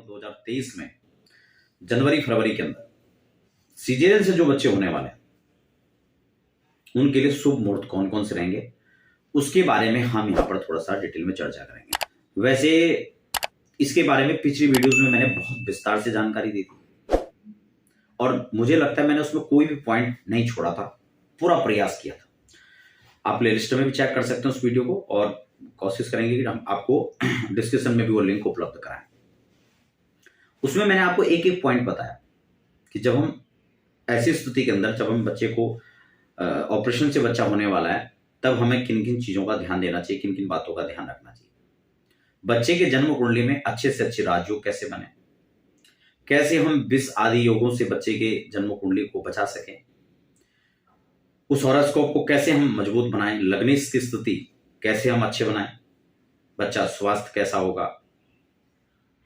2023 में जनवरी फरवरी के अंदर सीजेरियन से जो बच्चे होने वाले हैं उनके लिए शुभ मुहूर्त कौन कौन से रहेंगे उसके बारे में हम यहां पर थोड़ा सा डिटेल में चर्चा करेंगे। वैसे इसके बारे में पिछली वीडियोस में मैंने बहुत विस्तार से जानकारी दी थी और मुझे लगता है मैंने उसमें कोई भी पॉइंट नहीं छोड़ा था, पूरा प्रयास किया था। आप प्लेलिस्ट में भी चेक कर सकते हैं उस वीडियो को और कोशिश करेंगे कि हम आपको डिस्क्रिप्शन में भी वो लिंक उपलब्ध कराएं। उसमें मैंने आपको एक एक पॉइंट बताया कि जब हम ऐसी स्थिति के अंदर जब हम बच्चे को ऑपरेशन से बच्चा होने वाला है तब हमें किन किन चीजों का ध्यान देना चाहिए, किन किन बातों का ध्यान रखना चाहिए। बच्चे के जन्म कुंडली में अच्छे से अच्छे राजयोग कैसे बने, कैसे हम विष आदि योगों से बच्चे के जन्म कुंडली को बचा सकें, उस हॉरोस्कोप को कैसे हम मजबूत बनाएं, लग्नेश की स्थिति कैसे हम अच्छे बनाएं, बच्चा स्वास्थ्य कैसा होगा,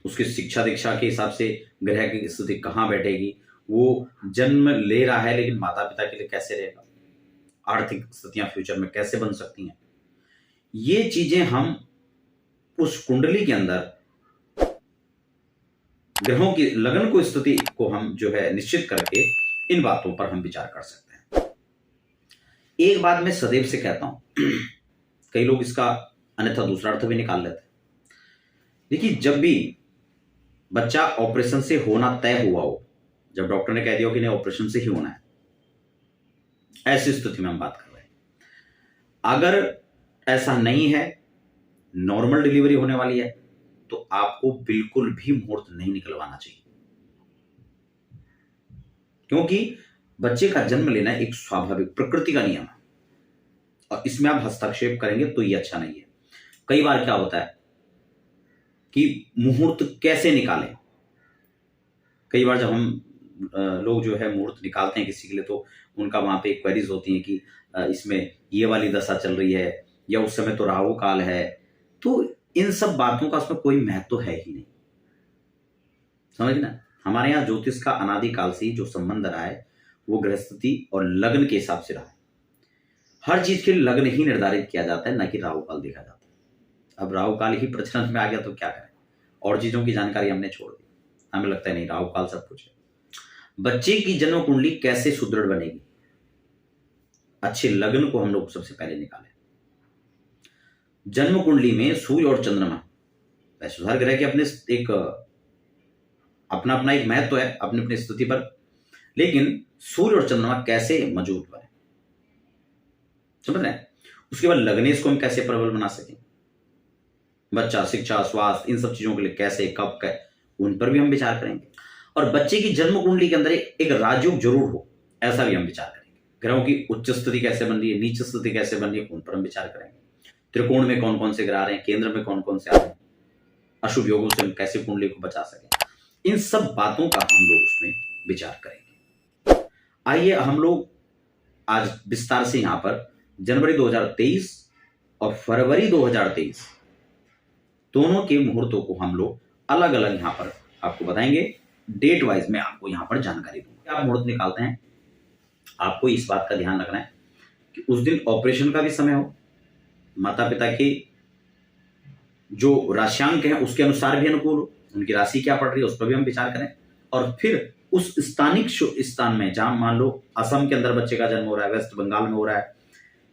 उसकी शिक्षा दीक्षा के हिसाब से ग्रह की स्थिति कहां बैठेगी, वो जन्म ले रहा है लेकिन माता पिता के लिए कैसे रहेगा, आर्थिक स्थितियां फ्यूचर में कैसे बन सकती हैं। ये चीजें हम उस कुंडली के अंदर ग्रहों की लगन को स्थिति को हम जो है निश्चित करके इन बातों पर हम विचार कर सकते हैं। एक बात मैं सदैव से कहता हूं, कई लोग इसका अन्यथा दूसरा अर्थ भी निकाल लेते हैं। देखिए, जब भी बच्चा ऑपरेशन से होना तय हुआ हो, जब डॉक्टर ने कह दिया हो कि नहीं ऑपरेशन से ही होना है, ऐसी स्थिति में हम बात कर रहे हैं। अगर ऐसा नहीं है, नॉर्मल डिलीवरी होने वाली है, तो आपको बिल्कुल भी मुहूर्त नहीं निकलवाना चाहिए, क्योंकि बच्चे का जन्म लेना एक स्वाभाविक प्रकृति का नियम है और इसमें आप हस्तक्षेप करेंगे तो ये अच्छा नहीं है। कई बार क्या होता है कि मुहूर्त कैसे निकालें, कई बार जब हम लोग जो है मुहूर्त निकालते हैं किसी के लिए तो उनका वहां पे क्वेरीज होती हैं कि इसमें ये वाली दशा चल रही है या उस समय तो राहु काल है, तो इन सब बातों का उसमें कोई महत्व है ही नहीं। समझना, हमारे यहाँ ज्योतिष का अनादिकाल से ही जो संबंध रहा है वो गृहस्थिति और लग्न के हिसाब से रहा है। हर चीज के लग्न ही निर्धारित किया जाता है, न कि राहु काल देखा जाता है। अब राहु काल ही प्रचलन में आ गया तो क्या करें, और चीजों की जानकारी हमने छोड़ दी। हमें लगता है नहीं राहु काल सब कुछ है। बच्चे की जन्म कुंडली कैसे सुदृढ़ बनेगी, अच्छे लग्न को हम लोग सबसे पहले निकालें। जन्म कुंडली में सूर्य और चंद्रमा, वैसे हर ग्रह के अपने एक अपना अपना एक महत्व है अपनी अपनी स्थिति पर, लेकिन सूर्य और चंद्रमा कैसे मजबूत बने, समझ रहे हैं। उसके बाद लग्नेश को हम कैसे प्रबल बना सकें, बच्चा शिक्षा स्वास्थ्य इन सब चीजों के लिए कैसे कब उन पर भी हम विचार करेंगे। और बच्चे की जन्म कुंडली के अंदर एक राजयोग जरूर हो, ऐसा भी हम विचार करेंगे। ग्रहों की उच्च स्थिति कैसे बन रही है, नीच स्थिति कैसे बन रही है, उन पर हम विचार करेंगे। त्रिकोण में कौन कौन से ग्रह आ रहे हैं, केंद्र में कौन कौन से आ रहे हैं, अशुभ योगों से हम कैसे कुंडली को बचा सकें, इन सब बातों का हम लोग उसमें विचार करेंगे। आइए हम लोग आज विस्तार से यहां पर जनवरी 2023 और फरवरी 2023 दोनों के मुहूर्तों को हम लोग अलग अलग यहां पर आपको बताएंगे। डेट वाइज में आपको यहां पर जानकारी दूंगा। आप मुहूर्त निकालते हैं, आपको इस बात का ध्यान रखना है कि उस दिन ऑपरेशन का भी समय हो, माता पिता के जो राशियांक है उसके अनुसार भी अनुकूल हो, उनकी राशि क्या पड़ रही है उस पर भी हम विचार करें। और फिर उस स्थानिक स्थान में जहां मान लो असम के अंदर बच्चे का जन्म हो रहा है, वेस्ट बंगाल में हो रहा है,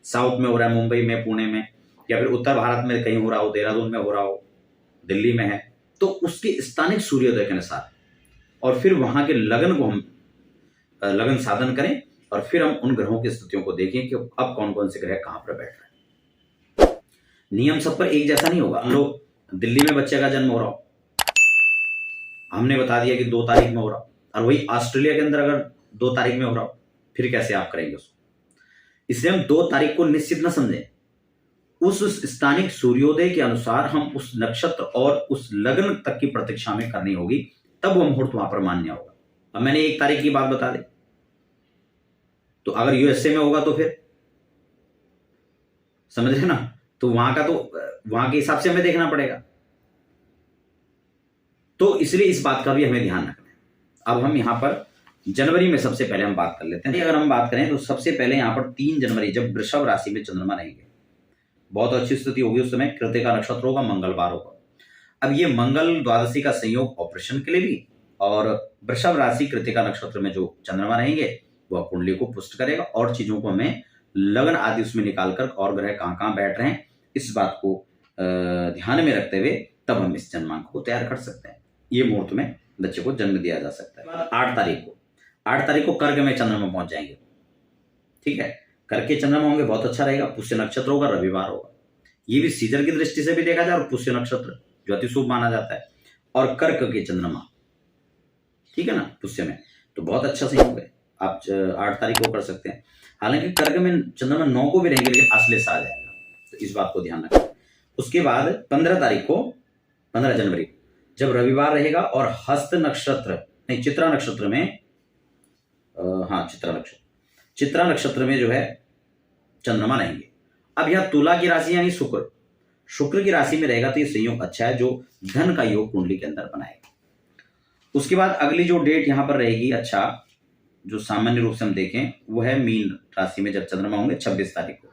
साउथ में हो रहा है, मुंबई में, पुणे में, या फिर उत्तर भारत में कहीं हो रहा हो, देहरादून में हो रहा हो, दिल्ली में है, तो उसके स्थानिक सूर्योदय के अनुसार और फिर वहां के लगन को हम लगन साधन करें और फिर हम उन ग्रहों की स्थितियों को देखें कि अब कौन कौन से ग्रह कहां पर बैठ रहे हैं। नियम सब पर एक जैसा नहीं होगा। हम लोग दिल्ली में बच्चे का जन्म हो रहा हो, हमने बता दिया कि 2 तारीख में हो रहा हो, और वही ऑस्ट्रेलिया के अंदर अगर 2 तारीख में हो रहा हो, फिर कैसे आप करेंगे उसको। इसलिए हम 2 तारीख को निश्चित न समझें, उस स्थानिक सूर्योदय के अनुसार हम उस नक्षत्र और उस लग्न तक की प्रतीक्षा में करनी होगी, तब वो मुहूर्त वहां पर मान्य होगा। अब मैंने 1 तारीख की बात बता दी, तो अगर यूएसए में होगा तो फिर समझ रहे ना, तो वहां के हिसाब से हमें देखना पड़ेगा। तो इसलिए इस बात का भी हमें ध्यान रखना है। अब हम यहां पर जनवरी में सबसे पहले हम बात कर लेते हैं। अगर हम बात करें तो सबसे पहले यहां पर 3 जनवरी जब वृषभ राशि में चंद्रमा रहेंगे, बहुत अच्छी स्थिति होगी उस समय, कृतिका नक्षत्र होगा, मंगलवार होगा। अब ये मंगल द्वादशी का संयोग ऑपरेशन के लिए भी, और वृषभ राशि कृतिका नक्षत्र में जो चंद्रमा रहेंगे वह कुंडली को पुष्ट करेगा, और चीजों को हमें लगन आदि उसमें निकालकर और ग्रह कहाँ बैठ रहे हैं इस बात को ध्यान में रखते हुए तब हम इस जन्मांक को तैयार कर सकते हैं। ये मुहूर्त में बच्चे को जन्म दिया जा सकता है। 8 तारीख को कर्क में चंद्रमा पहुंच जाएंगे। ठीक है, कर्क के चंद्रमा होंगे, बहुत अच्छा रहेगा। पुष्य नक्षत्र होगा, रविवार होगा। ये भी सीजन की दृष्टि से भी देखा जाए, और पुष्य नक्षत्र जो अति शुभ माना जाता है, और कर्क के चंद्रमा, ठीक है ना, पुष्य में, तो बहुत अच्छा संयोग है। आप 8 तारीख को कर सकते हैं। हालांकि कर्क में चंद्रमा 9 को भी रहेंगे, लेकिन आश्लेषा आ जाएगा, तो इस बात को ध्यान रखें। उसके बाद 15 तारीख को, 15 जनवरी जब रविवार रहेगा और हस्त नक्षत्र नहीं चित्रा नक्षत्र में, चित्रा नक्षत्र में जो है चंद्रमा रहेंगे। अब यह तुला की राशि यानी शुक्र की राशि में रहेगा, तो ये संयोग अच्छा है जो धन का योग कुंडली के अंदर बनाएगा। उसके बाद अगली जो डेट यहां पर रहेगी, अच्छा जो सामान्य रूप से हम देखें वो है मीन राशि में जब चंद्रमा होंगे 26 तारीख को।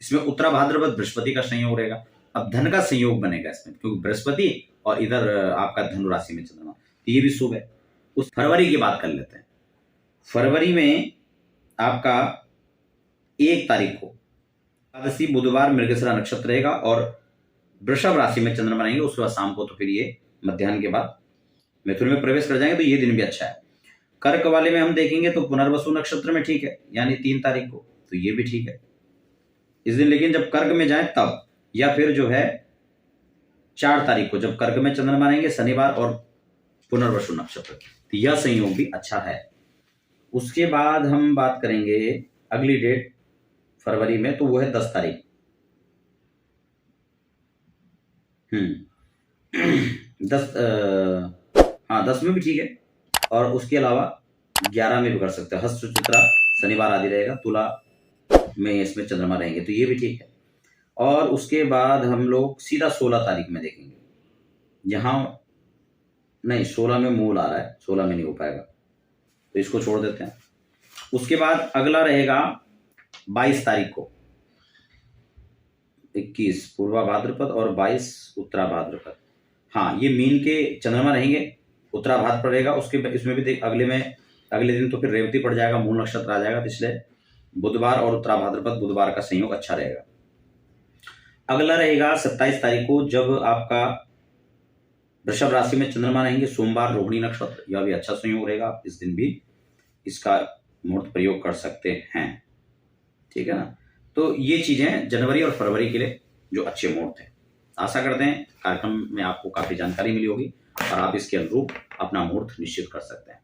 इसमें उत्तरा भाद्रपद बृहस्पति का संयोग रहेगा। अब धन का संयोग बनेगा इसमें, क्योंकि बृहस्पति और इधर आपका धनु राशि में चंद्रमा, तो ये भी शुभ है। उस फरवरी की बात कर लेते हैं। फरवरी में आपका 1 तारीख को एकादशी बुधवार मृगशिरा नक्षत्र रहेगा और वृषभ राशि में चंद्रमा रहेंगे। उसके बाद शाम को तो फिर ये मध्याह्न के बाद मिथुन में प्रवेश कर जाएंगे, तो ये दिन भी अच्छा है। कर्क वाले में हम देखेंगे तो पुनर्वसु नक्षत्र में ठीक है, यानी 3 तारीख को, तो ये भी ठीक है इस दिन। लेकिन जब कर्क में जाए तब, या फिर जो है 4 तारीख को जब कर्क में चंद्रमा रहेंगे, शनिवार और पुनर्वसु नक्षत्र, तो यह संयोग भी अच्छा है। उसके बाद हम बात करेंगे अगली डेट फरवरी में, तो वो है 10 तारीख। 10 में भी ठीक है, और उसके अलावा 11 में भी कर सकते हैं। हस्त चित्रा शनिवार आदि रहेगा, तुला में इसमें चंद्रमा रहेंगे, तो ये भी ठीक है। और उसके बाद हम लोग सीधा 16 तारीख में देखेंगे। यहाँ नहीं, 16 में मूल आ रहा है, 16 में नहीं हो पाएगा, तो इसको छोड़ देते हैं। उसके बाद अगला रहेगा 22 तारीख को, 21 पूर्वा भाद्रपद और 22 उत्तरा भाद्रपद। हाँ, ये मीन के चंद्रमा रहेंगे, उत्तरा भाद्रपद रहेगा। उसके इसमें भी अगले दिन तो फिर रेवती पड़ जाएगा, मूल नक्षत्र आ जाएगा, तो इसलिए बुधवार और उत्तरा भाद्रपद बुधवार का संयोग अच्छा रहेगा। अगला रहेगा 27 तारीख को, जब आपका वृषभ राशि में चंद्रमा रहेंगे, सोमवार रोहिणी नक्षत्र, यह भी अच्छा संयोग रहेगा। इस दिन भी इसका मुहूर्त प्रयोग कर सकते हैं, ठीक है ना। तो ये चीजें जनवरी और फरवरी के लिए जो अच्छे मुहूर्त हैं। आशा करते हैं कार्यक्रम में आपको काफी जानकारी मिली होगी और आप इसके अनुरूप अपना मुहूर्त निश्चित कर सकते हैं।